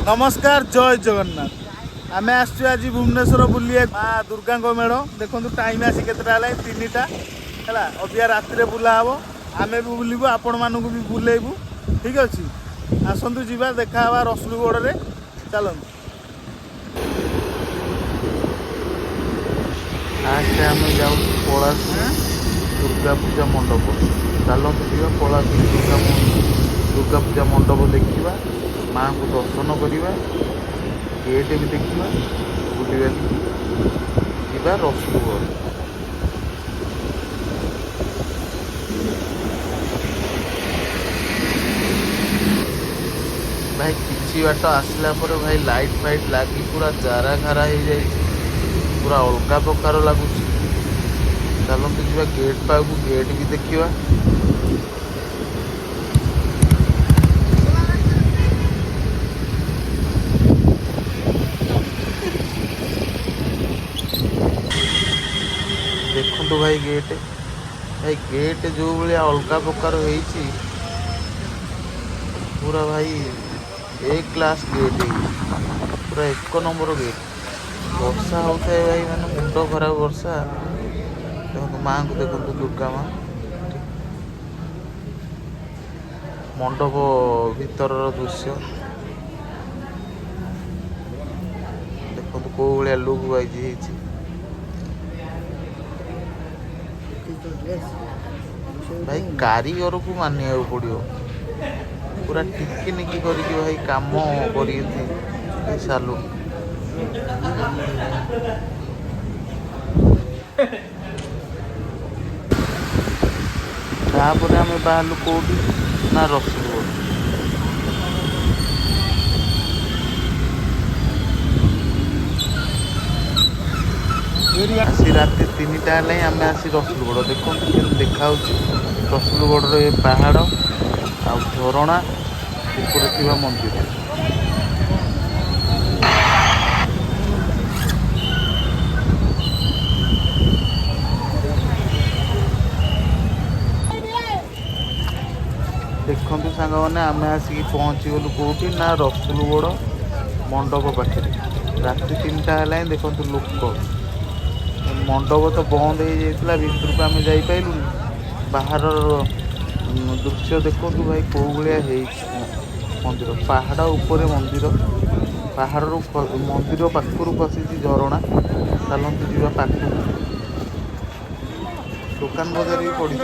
नमस्कार जय जगन्नाथ। आम आसु आज भुवनेश्वर बुलिए माँ दुर्गा मेढ़ देखो टाइम आसी के 3टा है अबिया राति बुला हम आम भी बुलू आपण मानक भी बुलेबू ठीक अच्छे आसतु जा देखा रसुलगढ़ में चलतु आज आम जाऊँ पलाश दुर्गा पूजा मंडप चलतु जा पलाश दुर्गा पूजा मंडप देखा माँ को दर्शन करवा गेट भी देखा बुलवा जा रसुलगढ़ भाई किसी बाट आसला पर भाई लाइट फाइट लगी पूरा जारा खारा हो जाए पूरा अलग प्रकार लगुच चलते जा गेट पाक गेट भी देखा देखु भाई गेट जो भाई अलग प्रकार हो पूरा भाई एक क्लास गेट पूरा 1 नंबर गेट वर्षा होता है भाई मैंने मुंड खराब वर्षा देखो माँ को देखो दुर्गा माँ मंडप भीतर दृश्य देखो कौ भाया लुक वाइज भाई कारीगर को मानिया पड़ो पूरा टिकिनिकी करके भाई काम कर सालू तापर आम बाहर कौटी ना रसुलगढ़ आसी राति 3टा आम आसी रसुलगढ़ देखो देखा रसुलगढ़ ये पहाड़ आ झरणा ऊपर थी मंदिर देखु सांग मैंने आम आसिक पहुँचीगलु कौटी ना रसुलगढ़ मंडप पाखे राति 3टा है देखो लोक मंडप तो बंद हो जाता भीतर को आम जापारूँ बाहर दृश्य देखो भाई कौ भाया मंदिर पहाड़ उपर मंदिर पहाड़ मंदिर पाखर पशि झरणा चलतु जा पाख दुकान बजार भी पड़ी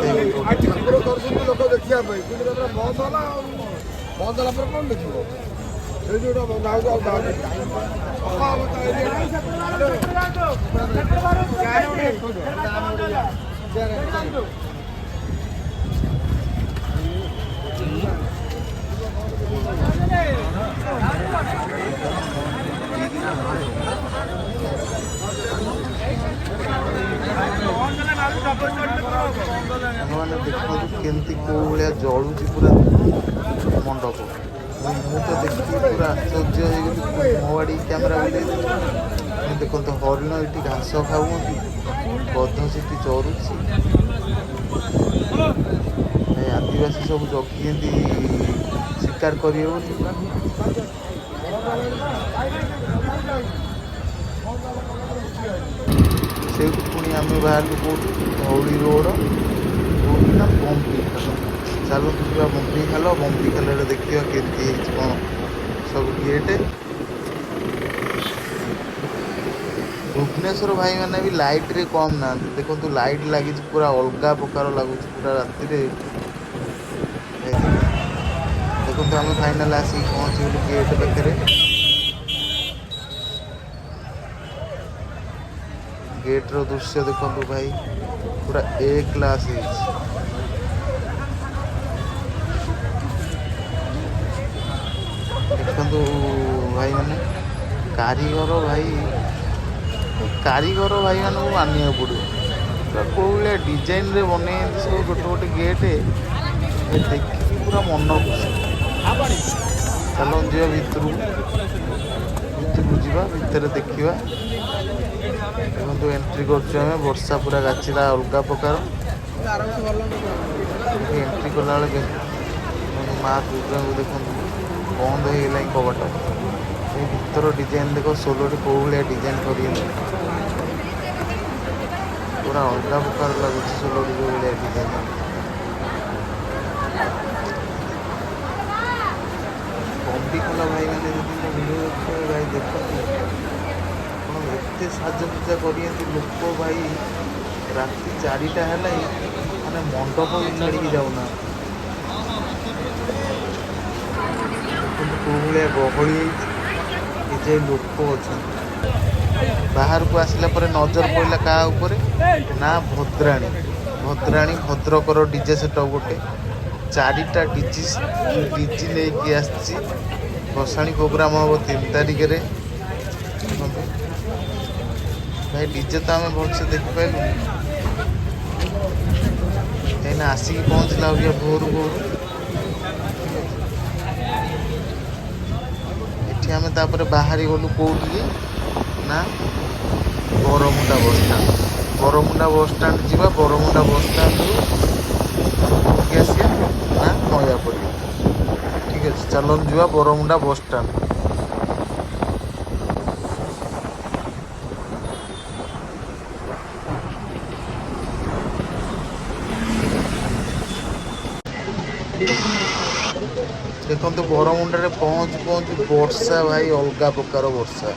मैंने देखो केमती कौ भाया जलुची पूरा मंडप मुझे तो देखी पूरा आश्चर्य हो मो आड़ी कैमेरा बुले देखो हरिण ये घास खाऊ गध से चरुची आदिवासी सब जगी शिकार कर पुणी आम बाहर कौटी धौली रोड कौटी ना बम्पी खाल चलतु जा बम्पी खाल देखा केमती कौन सब गेट भुवनेश्वर भाई मैंने भी लाइट रे कम ना देखो लाइट लगी पूरा अलग प्रकार लगुच पूरा राति देखो आम फाइनाल आसिक पहुँचीगलु गेट पाखे गेट रो दृश्य देखो भाई पूरा एक क्लास देखो भाई मैंने कारीगर भाई मान को मानिया पड़ो कौ भाया डिजाइन रे बन सब गोटे गोटे गेट देखिए पूरा मन खुशी चलो जा भितर जा भितर देखा देखो एंट्री कर वर्षा पूरा गाछीला अलग प्रकार एंट्री कला माँ दुर्गा को देखो बंद हो कबाट ଏ ଭିତର ଡିଜାଇନ୍ ଦେଖ ସୋଲୋଟି କୋଉ ଭଳିଆ ଡିଜାଇନ୍ କରିଛନ୍ତି। ପୁରା ଅଲଗା ପ୍ରକାର ଲାଗୁଛି ସୋଲୋଟି ଯୋଉ ଭଳିଆ ଡିଜାଇନ୍। କମ୍ବିକଲା ଭାଇମାନେ ଯଦି ମୋ ଭିଡ଼ିଓ ଦେଖିବେ ଭାଇ ଦେଖନ୍ତୁ ଆପଣ ଏତେ ସାଜସଜ୍ଜା କରିଛନ୍ତି ଲୋକ ଭାଇ ରାତି 4ଟା ହେଲେ ମାନେ ମଣ୍ଡପ ବି ଛାଡ଼ିକି ଯାଉନାହାନ୍ତି। ଦେଖନ୍ତୁ କୋଉ ଭଳିଆ ଗହଳି ହେଇଛି ଏ ଯାଏ ଲୋକ ଅଛନ୍ତି। ବାହାରକୁ ଆସିଲା ପରେ ନଜର ପଡ଼ିଲା କାହା ଉପରେ ନା ଭଦ୍ରାଣୀ ଭଦ୍ରକର ଡିଜେ ସେଟଅପ୍ ଗୋଟେ 4ଟା ଡିଜି ନେଇକି ଆସିଛି। ଭସାଣି ପ୍ରୋଗ୍ରାମ ହବ 3 ତାରିଖରେ। ଦେଖନ୍ତୁ ଭାଇ ଡିଜେ ତ ଆମେ ଭଲସେ ଦେଖିପାରିଲୁନି କାହିଁକିନା ଆସିକି ପହଞ୍ଚିଲା ଅବିକା ଭୋରୁ ଏଠି ଆମେ ତାପରେ ବାହାରି ଗଲୁ କୋଉଠିକି ନା ବରମୁଣ୍ଡା ବସଷ୍ଟାଣ୍ଡ ଯିବା। ବରମୁଣ୍ଡା ବସଷ୍ଟାଣ୍ଡରୁ କୋଉଠିକି ଆସିବା ନା ନୟାପଲ୍ଲୀ। ଠିକ୍ ଅଛି ଚାଲନ୍ତୁ ଯିବା ବରମୁଣ୍ଡା ବସଷ୍ଟାଣ୍ଡ। ଦେଖନ୍ତୁ ବରମୁଣ୍ଡାରେ ପହଞ୍ଚୁ ବର୍ଷା ଭାଇ ଅଲଗା ପ୍ରକାର ବର୍ଷା।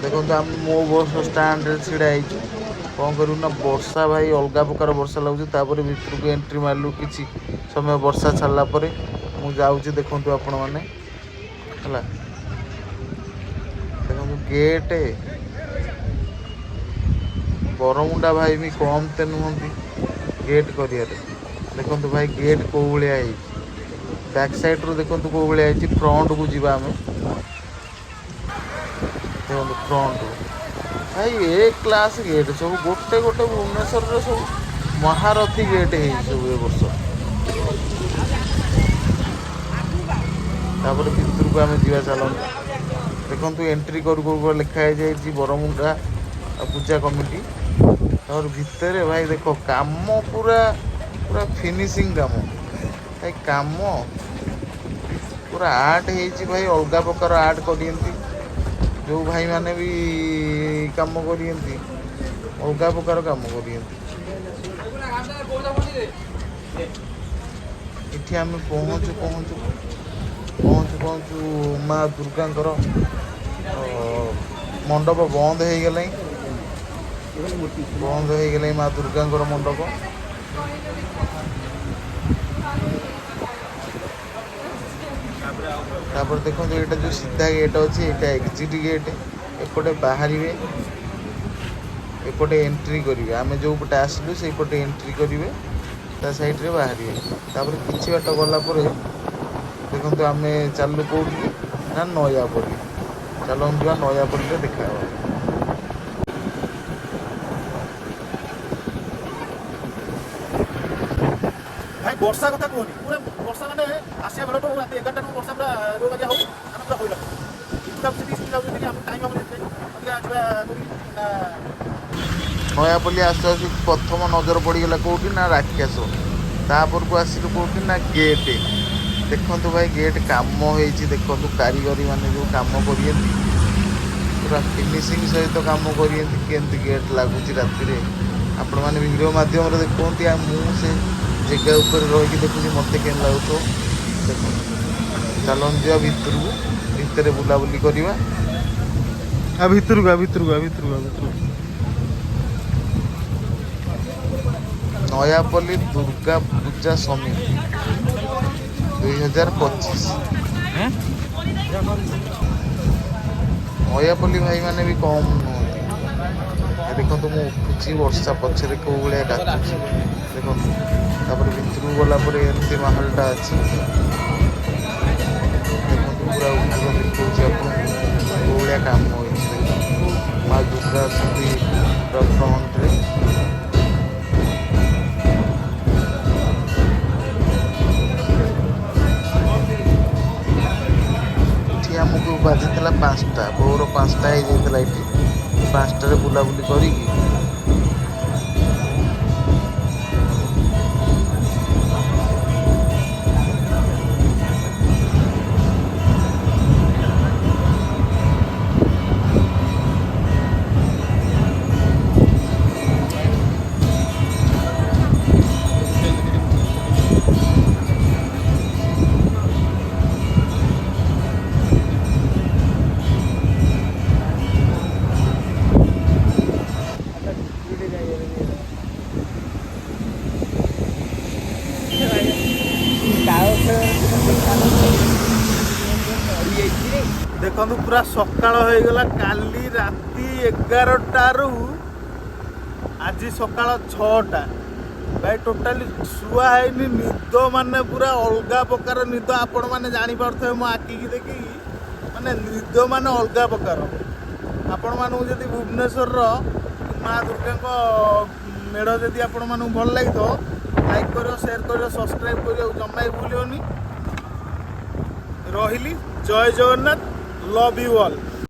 ଦେଖନ୍ତୁ ଆମେ ମୋ ବସ୍ ଷ୍ଟାଣ୍ଡରେ ଛିଡ଼ା ହେଇଛୁ କ'ଣ କରିବୁ ନା ବର୍ଷା ଭାଇ ଅଲଗା ପ୍ରକାର ବର୍ଷା ଲାଗୁଛି। ତାପରେ ଭିତରକୁ ଏଣ୍ଟ୍ରି ମାରିଲୁ କିଛି ସମୟ ବର୍ଷା ଛାଡ଼ିଲା ପରେ ମୁଁ ଯାଉଛି ଦେଖନ୍ତୁ ଆପଣମାନେ ହେଲା। ଦେଖନ୍ତୁ ଗେଟ୍ ବରମୁଣ୍ଡା ଭାଇ ବି କମ୍ ତେ ନୁହନ୍ତି ଗେଟ୍ କରିବାରେ। ଦେଖନ୍ତୁ ଭାଇ ଗେଟ୍ କୋଉ ଭଳିଆ ହେଇଛି। ବ୍ୟାକ୍ ସାଇଡ଼୍ରୁ ଦେଖନ୍ତୁ କୋଉ ଭଳିଆ ହେଇଛି। ଫ୍ରଣ୍ଟକୁ ଯିବା ଆମେ ଦେଖନ୍ତୁ ଫ୍ରଣ୍ଟରୁ ଭାଇ ଏ କ୍ଲାସ୍ ଗେଟ୍ ସବୁ ଗୋଟେ ଭୁବନେଶ୍ୱରରେ ସବୁ ମହାରଥୀ ଗେଟ୍ ହେଇଛି ସବୁ ଏ ବର୍ଷ। ତାପରେ ଭିତରକୁ ଆମେ ଯିବା ଚାଲନ୍ତୁ। ଦେଖନ୍ତୁ ଏଣ୍ଟ୍ରି କରୁ ଲେଖା ହେଇଯାଇଛି ବରମୁଣ୍ଡା ପୂଜା କମିଟି। ତାପରେ ଭିତରେ ଭାଇ ଦେଖ କାମ ପୁରା ଫିନିସିଂ କାମ ଭାଇ କାମ ପୁରା ଆର୍ଟ ହେଇଛି ଭାଇ ଅଲଗା ପ୍ରକାର ଆର୍ଟ କରିଛନ୍ତି। ଯେଉଁ ଭାଇମାନେ ବି କାମ କରିଛନ୍ତି ଅଲଗା ପ୍ରକାର କାମ କରିଛନ୍ତି। ଏଠି ଆମେ ପହଞ୍ଚୁ ମା ଦୁର୍ଗାଙ୍କର ମଣ୍ଡପ ବନ୍ଦ ହେଇଗଲାଣି ମା ଦୁର୍ଗାଙ୍କର ମଣ୍ଡପ। ତାପରେ ଦେଖନ୍ତୁ ଏଇଟା ଯେଉଁ ସିଧା ଗେଟ୍ ଅଛି ଏଇଟା ଏକ୍ଜିଟ୍ ଗେଟ୍। ଏପଟେ ବାହାରିବେ ଏପଟେ ଏଣ୍ଟ୍ରି କରିବେ। ଆମେ ଯେଉଁ ପଟେ ଆସିଲୁ ସେଇପଟେ ଏଣ୍ଟ୍ରି କରିବେ ତା ସାଇଡ଼୍ରେ ବାହାରିବେ। ତାପରେ କିଛି ବାଟ ଗଲା ପରେ ଦେଖନ୍ତୁ ଆମେ ଚାଲିଲୁ କେଉଁଠିକି ନା ନୟାପଲ୍ଲୀ। ଚାଲନ୍ତୁ ଯିବା ନୟାପଲ୍ଲୀରେ ଦେଖା ହେବା। ଭାଇ ବର୍ଷା କଥା କୁହନି ପୁରା ବର୍ଷା ମାନେ ଆସିବା ବେଳଠୁ ରାତି 11ଟାରୁ ବର୍ଷା ପୁରା ରୋଗାଜିଆ ହଉ ଆମେ ପୁରା ହଇଲା ଯାଉଛନ୍ତି କି ଆମେ ଟାଇମ୍ ହେବ ନୟାପଲ୍ଲୀ ଆସୁ ପ୍ରଥମ ନଜର ପଡ଼ିଗଲା କେଉଁଠି ନା ରାକ୍ଷସ। ତାପରକୁ ଆସିଲୁ କେଉଁଠି ନା ଗେଟ୍। ଦେଖନ୍ତୁ ଭାଇ ଗେଟ୍ କାମ ହେଇଛି। ଦେଖନ୍ତୁ କାରିଗରୀ ମାନେ ଯେଉଁ କାମ କରିଛନ୍ତି ପୁରା ଫିନିସିଂ ସହିତ କାମ କରିଛନ୍ତି। କେମିତି ଗେଟ୍ ଲାଗୁଛି ରାତିରେ ଆପଣମାନେ ଭିଡ଼ିଓ ମାଧ୍ୟମରେ ଦେଖନ୍ତି। ଆଉ ମୁଁ ସେ ଜାଗା ଉପରେ ରହିକି ଦେଖୁଛି ମୋତେ କେମିତି ଲାଗୁଥିବ ଦେଖନ୍ତୁ। ଚାଲନ୍ତୁ ଯିବା ଭିତରକୁ ଭିତରେ ବୁଲାବୁଲି କରିବା। ଭିତରକୁ ନୟାପଲ୍ଲୀ ଦୁର୍ଗା ପୂଜା ସମିତି 2025। ନୟାପଲ୍ଲୀ ଭାଇମାନେ ବି କମ୍ ନୁହନ୍ତି। ଦେଖନ୍ତୁ ମୁଁ ଉଠୁଛି ବର୍ଷା ପଛରେ କେଉଁ ଭଳିଆ କାଚୁଛି ଦେଖନ୍ତୁ। ତାପରେ ଭିତରକୁ ଗଲା ପରେ ଏମିତି ମାହଲଟା ଅଛି ଦେଖନ୍ତୁ। ପୁରା ଉପର ଦେଖାଉଛି ଆପଣଙ୍କୁ କେଉଁ ଭଳିଆ କାମ ହେଇଛି। ମା ଦୁର୍ଗା ଅଛନ୍ତି ପୁରା ଫ୍ରଣ୍ଟରେ। ଆମକୁ ବାଜିଥିଲା 5ଟା ଭୋର 5ଟା ହେଇଯାଇଥିଲା। ଏଠି 5ଟାରେ ବୁଲାବୁଲି କରିକି ଦେଖନ୍ତୁ ପୁରା ସକାଳ ହେଇଗଲା। କାଲି ରାତି 11ଟାରୁ ଆଜି ସକାଳ 6ଟା। ଭାଇ ଟୋଟାଲି ଶୁଆ ହେଇନି। ନିଦ ମାନେ ପୁରା ଅଲଗା ପ୍ରକାର ନିଦ। ଆପଣମାନେ ଜାଣିପାରୁଥିବେ ମୋ ଆଖିକି ଦେଖିକି, ମାନେ ନିଦ ମାନେ ଅଲଗା ପ୍ରକାର। ଆପଣମାନଙ୍କୁ ଯଦି ଭୁବନେଶ୍ୱରର ମା ଦୁର୍ଗାଙ୍କ ମେଢ଼ ଯଦି ଆପଣମାନଙ୍କୁ ଭଲ ଲାଗିଥିବ, ଲାଇକ୍ କରିବ, ସେୟାର କରିବ, ସବସ୍କ୍ରାଇବ୍ କରିବାକୁ ଜମା ବି ଭୁଲିବନି। ରହିଲି, ଜୟ ଜଗନ୍ନାଥ, ଲଭ୍ ୟୁ ଅଲ୍।